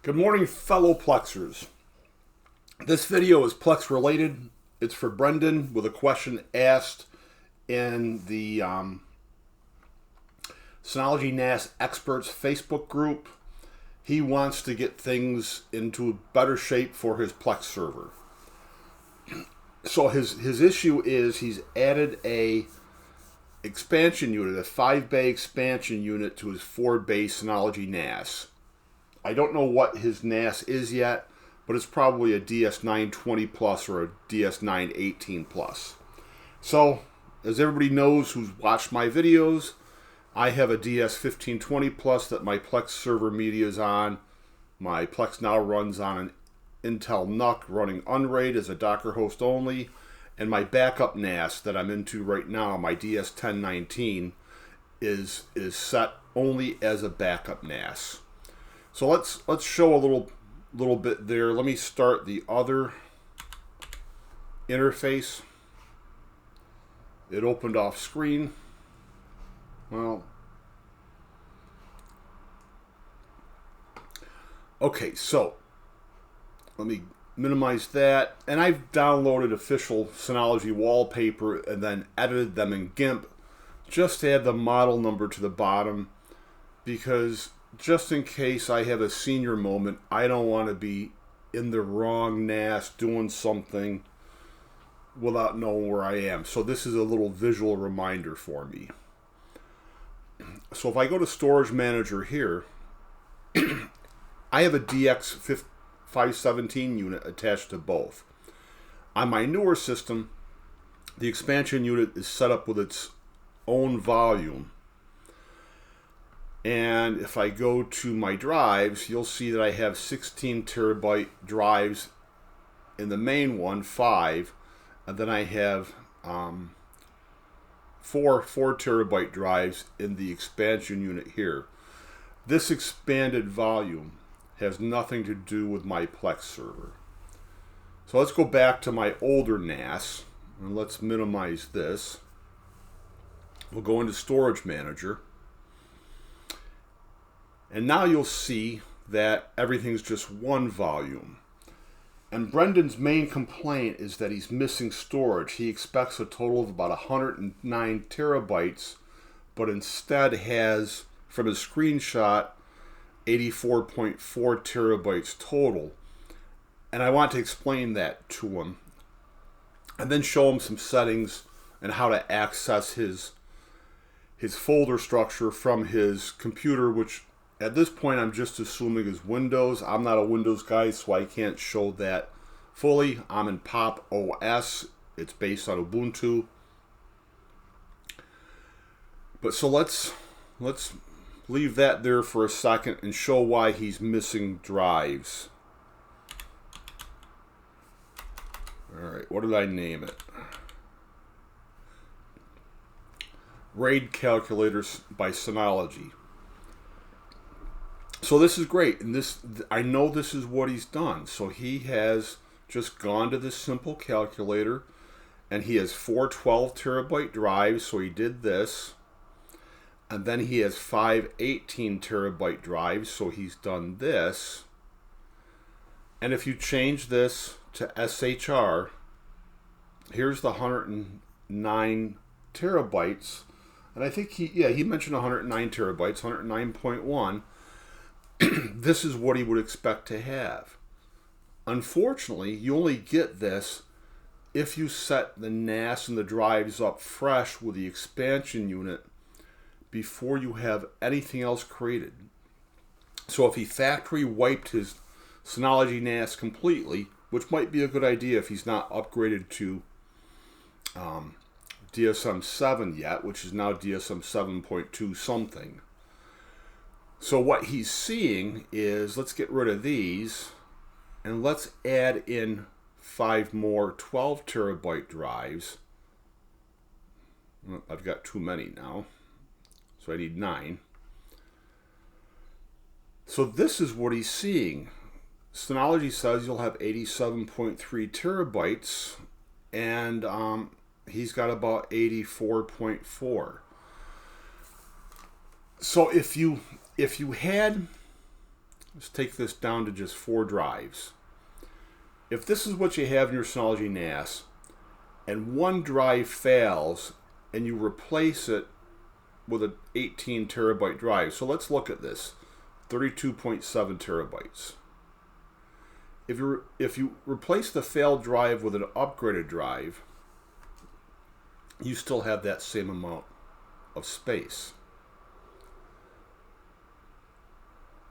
Good morning, fellow Plexers. This video is Plex related. It's for Brendan with a question asked in the Synology NAS Experts Facebook group. He wants to get things into better shape for his Plex server. So his issue is he's added a expansion unit, a 5-bay expansion unit to his 4-bay Synology NAS. I don't know what his NAS is yet, but it's probably a DS920 Plus or a DS918 Plus. So, as everybody knows who's watched my videos, I have a DS1520 Plus that my Plex server media is on. My Plex now runs on an Intel NUC running Unraid as a Docker host only, and my backup NAS that I'm into right now, my DS1019, is set only as a backup NAS. So let's show a little bit there. Let me start the other interface. It opened off screen. Well, okay, so let me minimize that. And I've downloaded official Synology wallpaper and then edited them in GIMP just to add the model number to the bottom, because just in case I have a senior moment, I don't want to be in the wrong NAS doing something without knowing where I am. So this is a little visual reminder for me. So if I go to Storage Manager here, I have a DX517 unit attached to both. On my newer system, the expansion unit is set up with its own volume. And if I go to my drives, you'll see that I have 16 terabyte drives in the main one, 5, and then I have 4 terabyte drives in the expansion unit here. This expanded volume has nothing to do with my Plex server. So let's go back to my older NAS, and let's minimize this. We'll go into Storage Manager. And now you'll see that everything's just one volume. And Brendan's main complaint is that he's missing storage. He expects a total of about 109 terabytes, but instead has, from his screenshot, 84.4 terabytes total. And I want to explain that to him, and then show him some settings and how to access his folder structure from his computer, which at this point, I'm just assuming is Windows. I'm not a Windows guy, so I can't show that fully. I'm in Pop OS. It's based on Ubuntu. But so let's leave that there for a second and show why he's missing drives. All right, what did I name it? RAID Calculators by Synology. So this is great, and I know this is what he's done. So he has just gone to this simple calculator, and he has 4 12 terabyte drives, so he did this. And then he has 5 18 terabyte drives, so he's done this. And if you change this to SHR, here's the 109 terabytes. And I think he mentioned 109 terabytes, 109.1. This is what he would expect to have. Unfortunately, you only get this if you set the NAS and the drives up fresh with the expansion unit before you have anything else created. So if he factory wiped his Synology NAS completely, which might be a good idea if he's not upgraded to DSM-7 yet, which is now DSM 7.2 something. So what he's seeing is, let's get rid of these, and let's add in 5 more 12 terabyte drives. Well, I've got too many now, so I need 9. So this is what he's seeing. Synology says you'll have 87.3 terabytes, and he's got about 84.4. So if you had let's take this down to just 4 drives. If this is what you have in your Synology NAS, and one drive fails, and you replace it with an 18 terabyte drive. So let's look at this, 32.7 terabytes. If you replace the failed drive with an upgraded drive, you still have that same amount of space.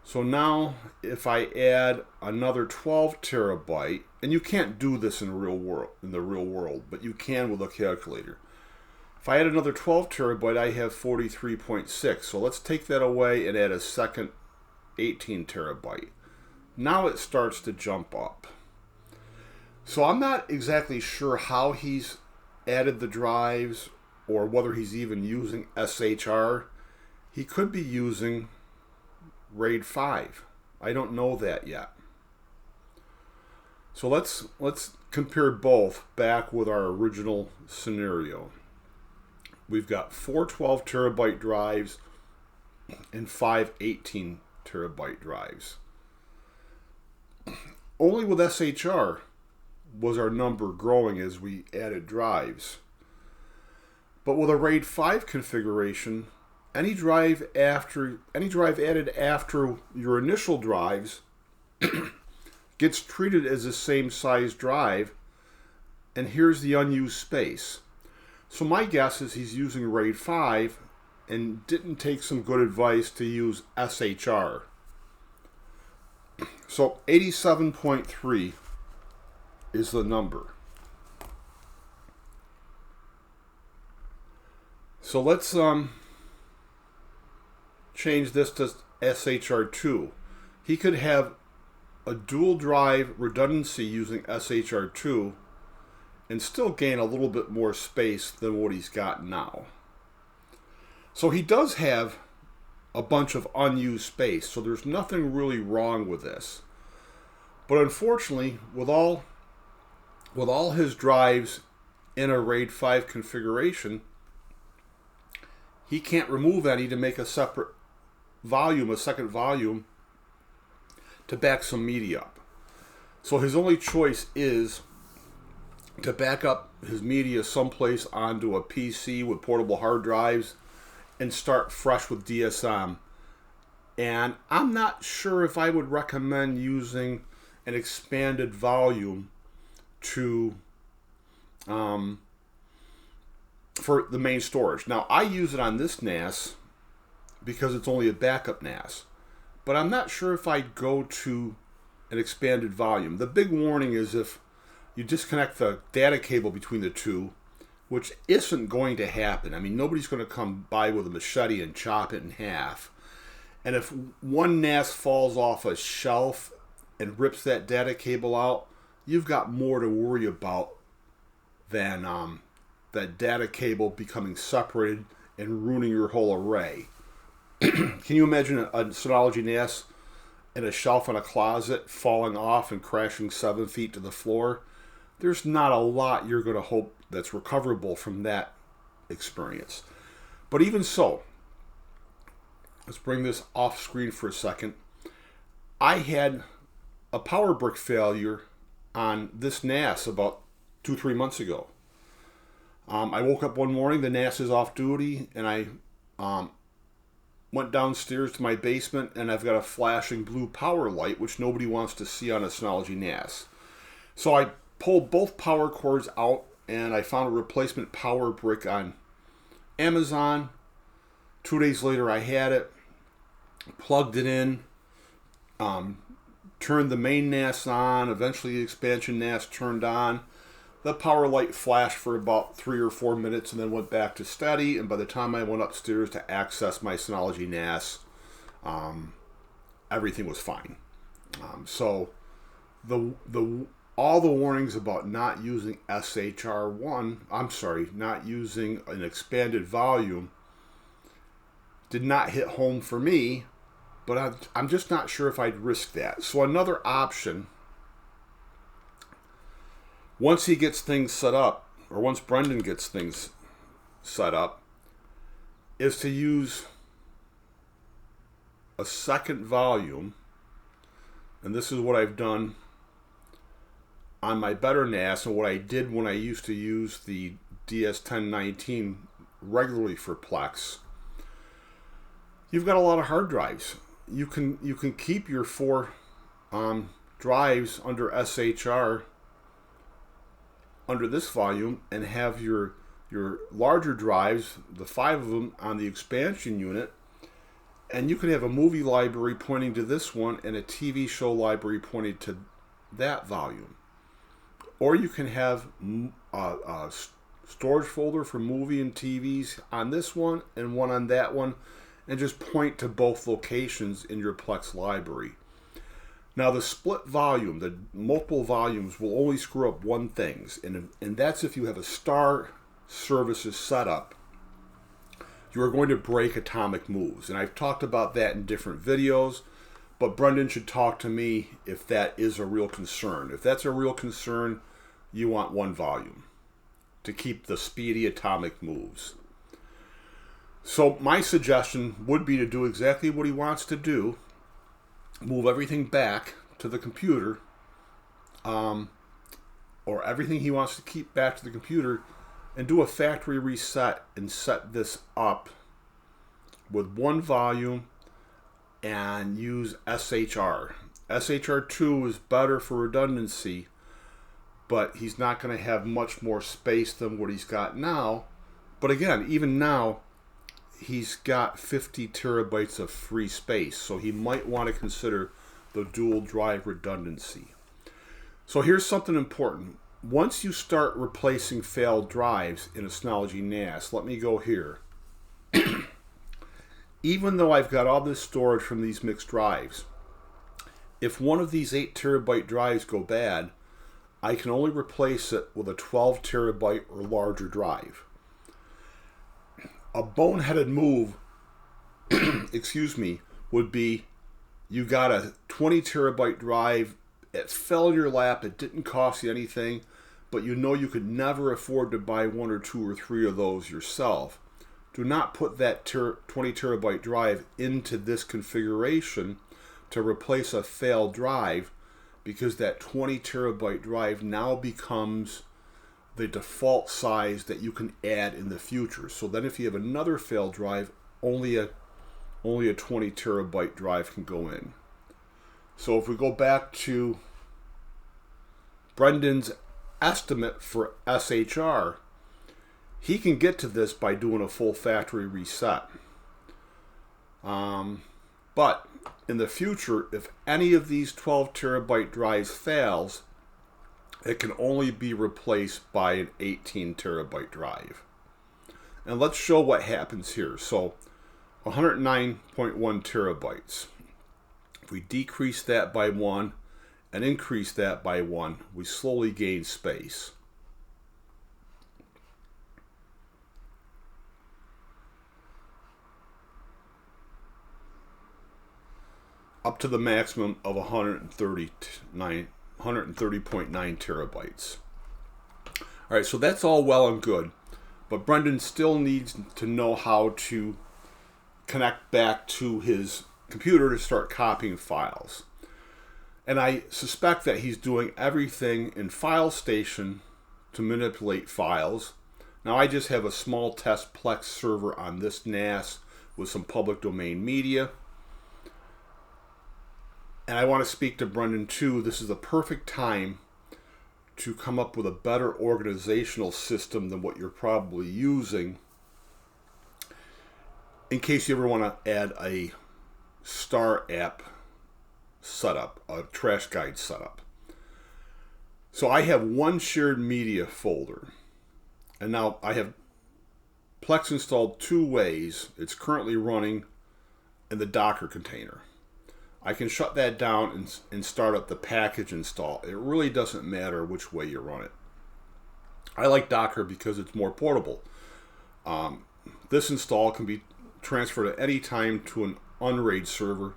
So now if I add another 12 terabyte, and you can't do this in the real world, but you can with a calculator. If I add another 12 terabyte, I have 43.6. So let's take that away and add a second 18 terabyte. Now it starts to jump up. So I'm not exactly sure how he's added the drives or whether he's even using SHR. He could be using RAID 5. I don't know that yet. So let's compare both back with our original scenario. We've got 4 12 terabyte drives and 5 18 terabyte drives. Only with SHR was our number growing as we added drives. But with a RAID 5 configuration, any drive added after your initial drives gets treated as the same size drive, and here's the unused space. So my guess is he's using RAID 5 and didn't take some good advice to use SHR. So 87.3 is the number. So let's change this to SHR2. He could have a dual drive redundancy using SHR2 and still gain a little bit more space than what he's got now. So he does have a bunch of unused space, so there's nothing really wrong with this. But unfortunately, with all his drives in a RAID 5 configuration, he can't remove any to make a separate volume, a second volume, to back some media up. So his only choice is to back up his media someplace onto a PC with portable hard drives and start fresh with DSM. And I'm not sure if I would recommend using an expanded volume to for the main storage. Now I use it on this NAS because it's only a backup NAS, but I'm not sure if I'd go to an expanded volume. The big warning is if you disconnect the data cable between the two, which isn't going to happen. I mean, nobody's going to come by with a machete and chop it in half. And if one NAS falls off a shelf and rips that data cable out, you've got more to worry about than that data cable becoming separated and ruining your whole array. Can you imagine a Synology NAS in a shelf in a closet falling off and crashing 7 feet to the floor? There's not a lot you're going to hope that's recoverable from that experience. But even so, let's bring this off screen for a second. I had a power brick failure on this NAS about 2-3 months ago. I woke up one morning, the NAS is off duty, and I went downstairs to my basement, and I've got a flashing blue power light, which nobody wants to see on a Synology NAS. So I pulled both power cords out, and I found a replacement power brick on Amazon. 2 days later, I had it, plugged it in, turned the main NAS on. Eventually, the expansion NAS turned on. The power light flashed for about 3 or 4 minutes and then went back to steady. And by the time I went upstairs to access my Synology NAS, everything was fine. So all the warnings about not using not using an expanded volume did not hit home for me, but I'm just not sure if I'd risk that. So another option, once he gets things set up, or once Brendan gets things set up, is to use a second volume And this is what I've done on my better NAS and what I did when I used to use the DS1019 regularly for Plex. You've got a lot of hard drives. You can keep your 4 drives under SHR under this volume and have your larger drives, the 5 of them, on the expansion unit, and you can have a movie library pointing to this one and a TV show library pointing to that volume. Or you can have a storage folder for movie and TVs on this one and one on that one, and just point to both locations in your Plex library. Now the split volume, the multiple volumes, will only screw up one thing, and that's if you have a star services setup, you are going to break atomic moves. And I've talked about that in different videos, but Brendan should talk to me if that is a real concern. If that's a real concern, you want one volume to keep the speedy atomic moves. So my suggestion would be to do exactly what he wants to do, move everything back to the computer, or everything he wants to keep back to the computer, and do a factory reset and set this up with one volume and use SHR. SHR2 is better for redundancy, but he's not going to have much more space than what he's got now. But again, even now, he's got 50 terabytes of free space, so he might want to consider the dual drive redundancy. So here's something important. Once you start replacing failed drives in a Synology NAS, let me go here. Even though I've got all this storage from these mixed drives, if one of these 8 terabyte drives go bad, I can only replace it with a 12 terabyte or larger drive. A boneheaded move, excuse me, would be you got a 20 terabyte drive, it fell in your lap, it didn't cost you anything, but you know you could never afford to buy 1 or 2 or 3 of those yourself. Do not put that 20 terabyte drive into this configuration to replace a failed drive, because that 20 terabyte drive now becomes the default size that you can add in the future. So then if you have another failed drive, only a 20 terabyte drive can go in. So if we go back to Brendan's estimate for SHR, he can get to this by doing a full factory reset. But in the future, if any of these 12 terabyte drives fails, it can only be replaced by an 18 terabyte drive. And let's show what happens here. So 109.1 terabytes. If we decrease that by 1 and increase that by 1, we slowly gain space. Up to the maximum of 130.9 terabytes. All right, so that's all well and good, but Brendan still needs to know how to connect back to his computer to start copying files. And I suspect that he's doing everything in File Station to manipulate files. Now I just have a small test Plex server on this NAS with some public domain media. And I want to speak to Brendan too. This is the perfect time to come up with a better organizational system than what you're probably using, in case you ever want to add a Star app setup, a trash guide setup. So I have one shared media folder, and now I have Plex installed 2 ways. It's currently running in the Docker container. I can shut that down and start up the package install. It really doesn't matter which way you run it. I like Docker because it's more portable. This install can be transferred at any time to an unraid server,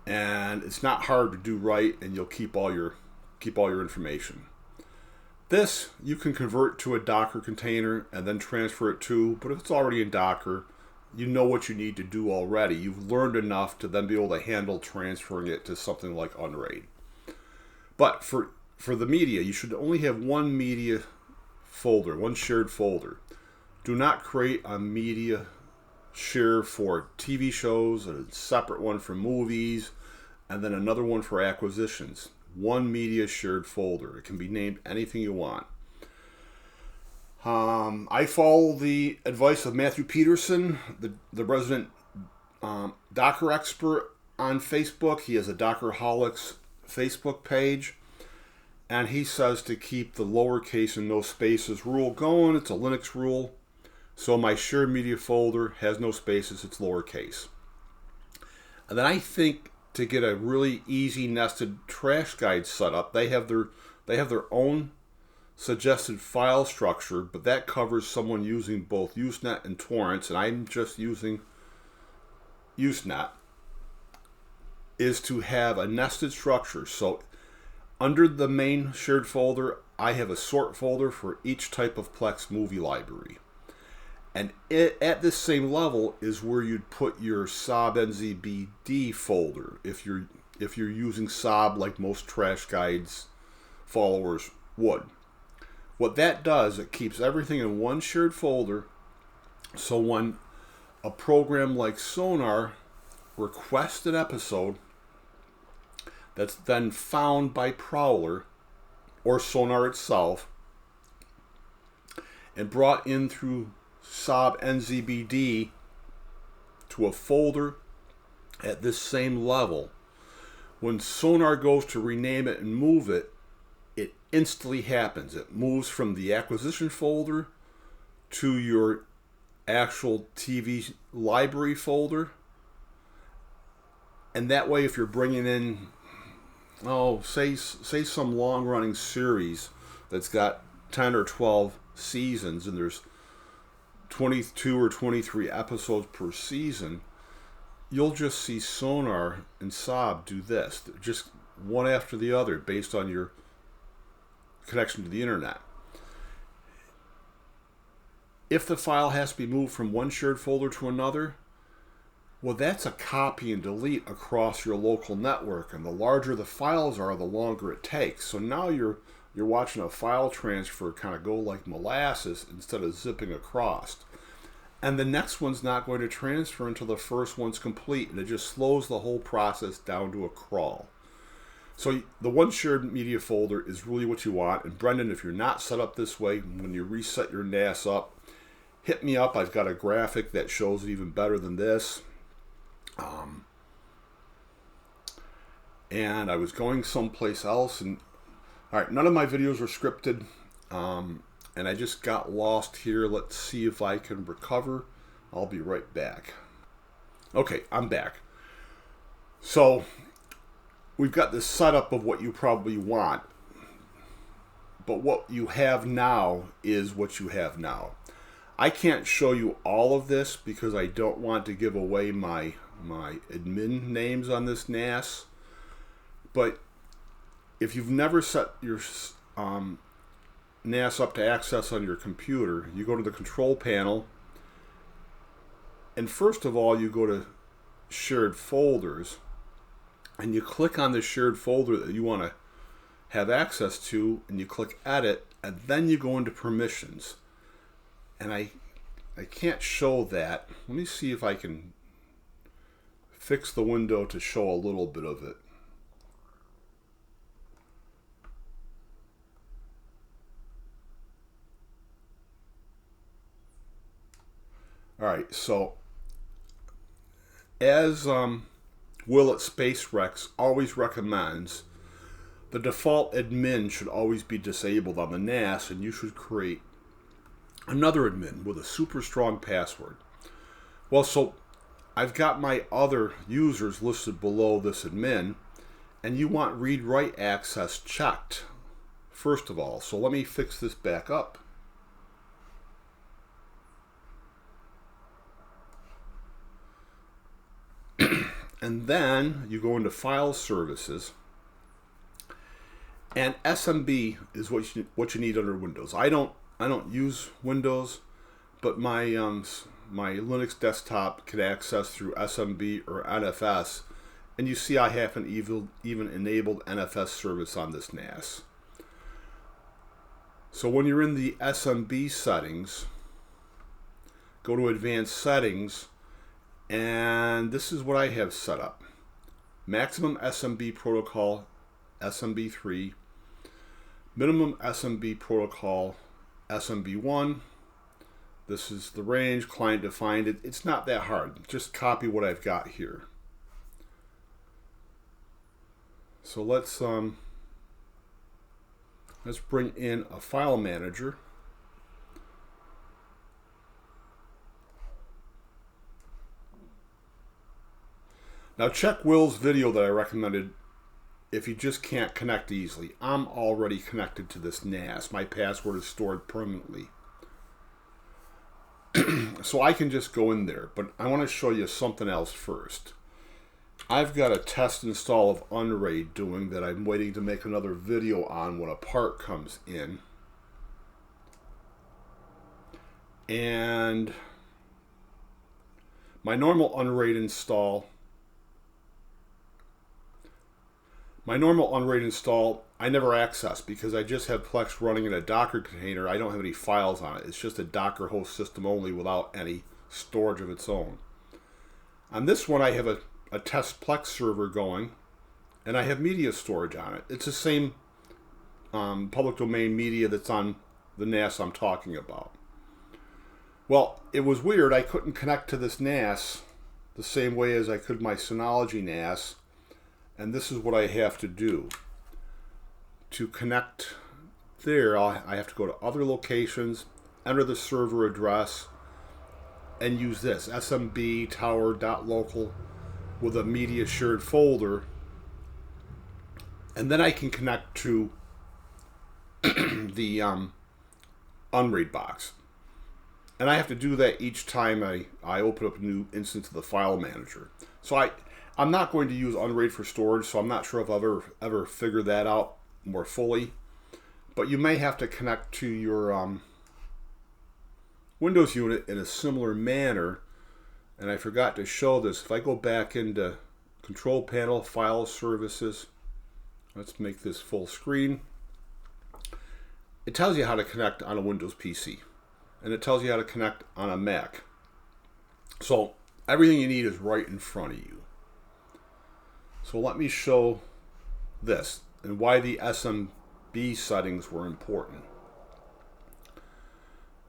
and it's not hard to do right, and you'll keep all your information. This you can convert to a Docker container and then transfer it to, but if it's already in Docker, you know what you need to do already. You've learned enough to then be able to handle transferring it to something like Unraid. But for the media, you should only have one media folder, one shared folder. Do not create a media share for TV shows, a separate one for movies, and then another one for acquisitions. One media shared folder. It can be named anything you want. I follow the advice of Matthew Peterson, the resident Docker expert on Facebook. He has a Dockerholics Facebook page, and he says to keep the lowercase and no spaces rule going. It's a Linux rule. So my shared media folder has no spaces, it's lowercase. And then I think to get a really easy nested trash guide set up, they have their own suggested file structure, but that covers someone using both Usenet and torrents, and I'm just using Usenet, is to have a nested structure. So under the main shared folder, I have a sort folder for each type of Plex movie library. And at this same level is where you'd put your SOB NZBD folder if you're using SOB like most trash guides followers would. What that does, it keeps everything in one shared folder, so when a program like Sonar requests an episode that's then found by Prowler or Sonar itself and brought in through SOB NZBD to a folder at this same level, when Sonar goes to rename it and move it, it instantly happens. It moves from the acquisition folder to your actual TV library folder. And that way, if you're bringing in, say some long-running series that's got 10 or 12 seasons and there's 22 or 23 episodes per season, you'll just see Sonar and SOB do this, just one after the other based on your connection to the internet. If the file has to be moved from one shared folder to another, well, that's a copy and delete across your local network, and the larger the files are, the longer it takes. So now you're watching a file transfer kind of go like molasses instead of zipping across. And the next one's not going to transfer until the first one's complete, and it just slows the whole process down to a crawl. So the one shared media folder is really what you want. And Brendan, if you're not set up this way, when you reset your NAS up, hit me up. I've got a graphic that shows it even better than this. And I was going someplace else, and all right, none of my videos are scripted, and I just got lost here. Let's see if I can recover. I'll be right back. Okay, I'm back. So we've got this setup of what you probably want, but what you have now is what you have now. I can't show you all of this because I don't want to give away my admin names on this NAS. But if you've never set your NAS up to access on your computer, you go to the control panel, and first of all you go to shared folders, and you click on the shared folder that you want to have access to, and you click edit, and then you go into permissions. And I can't show that. Let me see if I can fix the window to show a little bit of it. All right, so as Will at Space Rex always recommends, the default admin should always be disabled on the NAS, and you should create another admin with a super strong password. Well, so I've got my other users listed below this admin, and you want read-write access checked first of all. So let me fix this back up. And then you go into File Services, and SMB is what you need under Windows. I don't use Windows, but my my Linux desktop can access through SMB or NFS, and you see I haven't even enabled NFS service on this NAS. So when you're in the SMB settings, go to Advanced Settings, and this is what I have set up. Maximum SMB protocol, SMB3, minimum SMB protocol, SMB1. This is the range, client defined. It's not that hard. Just copy what I've got here. So let's bring in a file manager. Now check Will's video that I recommended if you just can't connect easily. I'm already connected to this NAS. My password is stored permanently. So I can just go in there, but I want to show you something else first. I've got a test install of Unraid doing that I'm waiting to make another video on when a part comes in. And my normal Unraid install, I never access because I just have Plex running in a Docker container. I don't have any files on it. It's just a Docker host system only without any storage of its own. On this one, I have a test Plex server going, and I have media storage on it. It's the same public domain media that's on the NAS I'm talking about. Well, it was weird. I couldn't connect to this NAS the same way as I could my Synology NAS. And this is what I have to do. To connect there, I have to go to other locations, enter the server address, and use this, smb tower.local with a media shared folder. And then I can connect to the Unraid box. And I have to do that each time I open up a new instance of the file manager. So I'm not going to use Unraid for storage, so I'm not sure if I've ever figured that out more fully. But you may have to connect to your Windows unit in a similar manner. And I forgot to show this. If I go back into Control Panel, File Services, let's make this full screen. It tells you how to connect on a Windows PC. And it tells you how to connect on a Mac. So everything you need is right in front of you. So let me show this and why the SMB settings were important.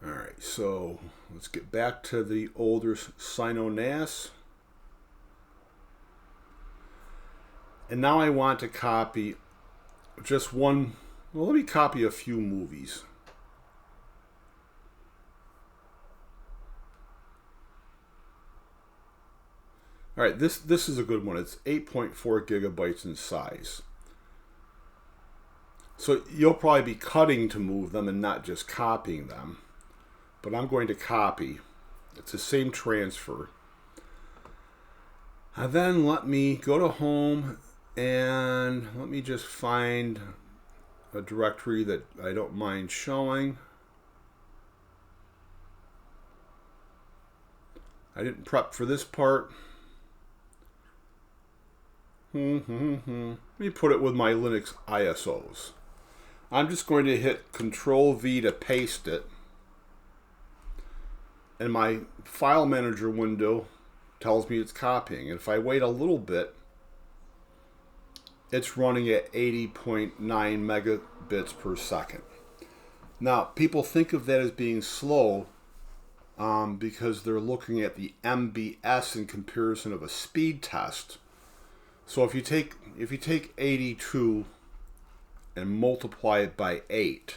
All right, so let's get back to the older Synology NAS. And now I want to copy just one, well, let me copy a few movies. All right, this is a good one. It's 8.4 gigabytes in size. So you'll probably be cutting to move them and not just copying them. But I'm going to copy. It's the same transfer. And then let me go to home and let me just find a directory that I don't mind showing. I didn't prep for this part. Let me put it with my Linux ISOs. I'm just going to hit Control V to paste it. And my file manager window tells me it's copying. And if I wait a little bit, it's running at 80.9 megabits per second. Now, people think of that as being slow because they're looking at the MBS in comparison of a speed test. So if you take 82 and multiply it by 8,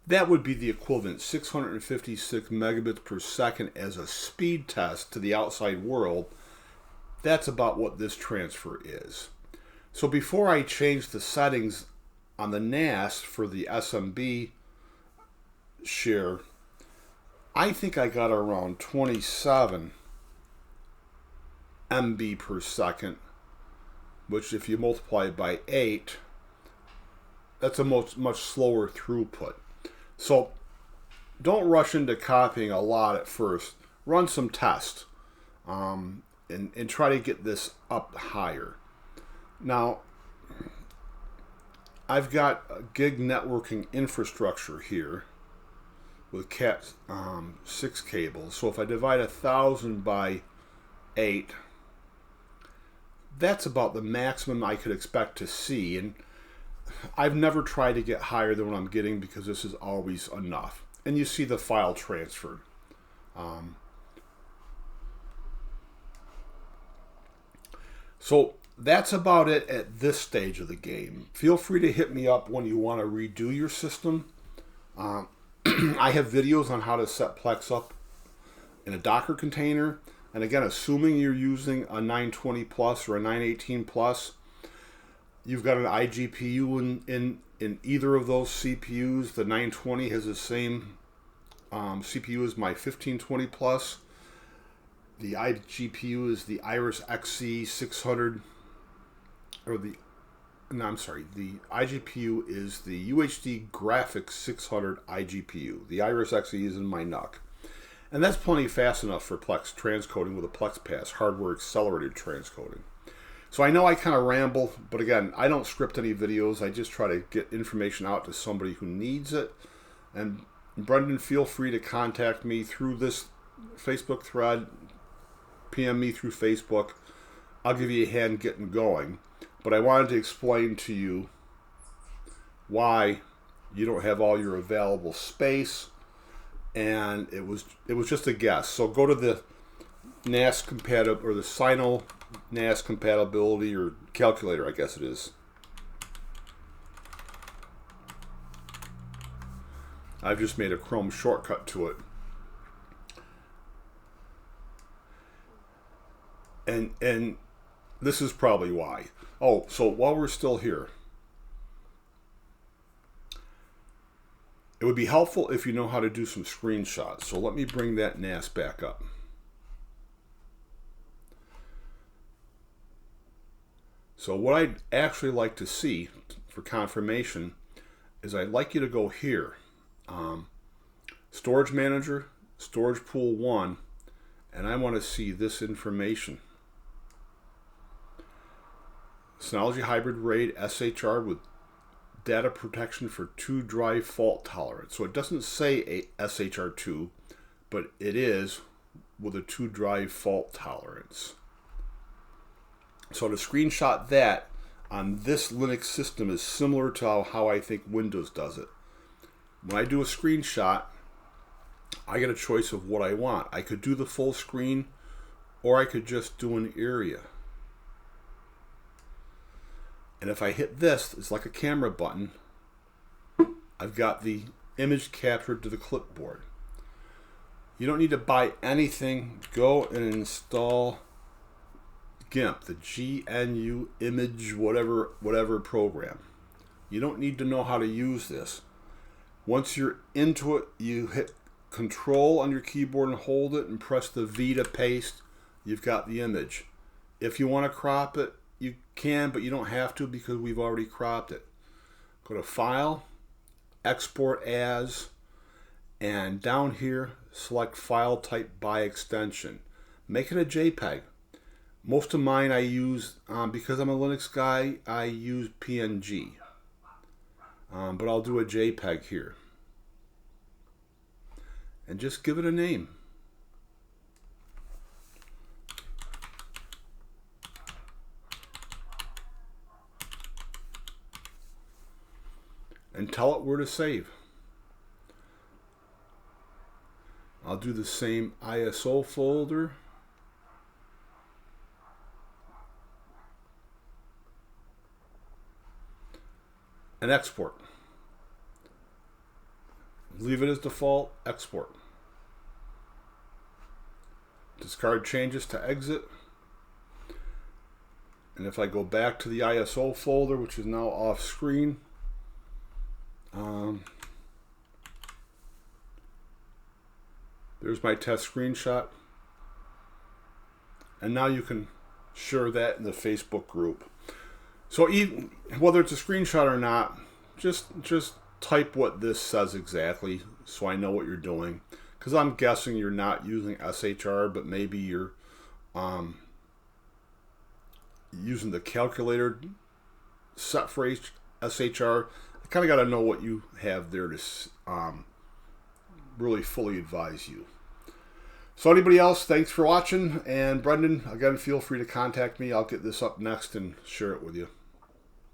that would be the equivalent 656 megabits per second as a speed test to the outside world. That's about what this transfer is. So before I change the settings on the NAS for the SMB share, I think I got around 27 MB per second which if you multiply it by 8, that's a much slower throughput. So don't rush into copying a lot at first. Run some tests and try to get this up higher. Now, I've got a gig networking infrastructure here with Cat 6 cables. So if I divide 1,000 by 8, that's about the maximum I could expect to see. And I've never tried to get higher than what I'm getting because this is always enough. And you see the file transferred. So that's about it at this stage of the game. Feel free to hit me up when you want to redo your system. I have videos on how to set Plex up in a Docker container. And again, assuming you're using a 920 plus or a 918 plus, you've got an iGPU in either of those CPUs. The 920 has the same CPU as my 1520 plus. The iGPU is the Iris Xe 600, the iGPU is the UHD Graphics 600 iGPU. The Iris Xe is in my NUC. And that's plenty fast enough for Plex transcoding with a Plex Pass, hardware accelerated transcoding. So I know I kind of ramble, but again, I don't script any videos. I just try to get information out to somebody who needs it. And Brendan, feel free to contact me through this Facebook thread. PM me through Facebook. I'll give you a hand getting going. But I wanted to explain to you why you don't have all your available space, and it was just a guess. So go to the NAS compatible or the Synology NAS compatibility or calculator, I guess it is. I've just made a Chrome shortcut to it. And this is probably why. Oh, so while we're still here, it would be helpful if you know how to do some screenshots. So let me bring that NAS back up. So what I'd actually like to see for confirmation is I'd like you to go here. Storage Manager, Storage Pool 1, and I want to see this information. Synology Hybrid RAID SHR with data protection for 2 drive fault tolerance. So it doesn't say a SHR2, but it is with a 2 drive fault tolerance. So to screenshot that on this Linux system is similar to how I think Windows does it. When I do a screenshot, I get a choice of what I want. I could do the full screen, or I could just do an area. And if I hit this, it's like a camera button. I've got the image captured to the clipboard. You don't need to buy anything. Go and install GIMP, the GNU image whatever program. You don't need to know how to use this. Once you're into it, you hit Control on your keyboard and hold it and press the V to paste. You've got the image. If you want to crop it, you can, but you don't have to because we've already cropped it. Go to File, Export As, and down here, select File Type by Extension. Make it a JPEG. Most of mine I use, because I'm a Linux guy, I use PNG. But I'll do a JPEG here. And just give it a name. And tell it where to save. I'll do the same ISO folder. And export. Leave it as default, export. Discard changes to exit. And if I go back to the ISO folder, which is now off screen, there's my test screenshot. And now you can share that in the Facebook group. So even, whether it's a screenshot or not, just type what this says exactly so I know what you're doing. Because I'm guessing you're not using SHR, but maybe you're using the calculator set for SHR. I kind of got to know what you have there to really fully advise you. So anybody else, thanks for watching. And Brendan, again, feel free to contact me. I'll get this up next and share it with you.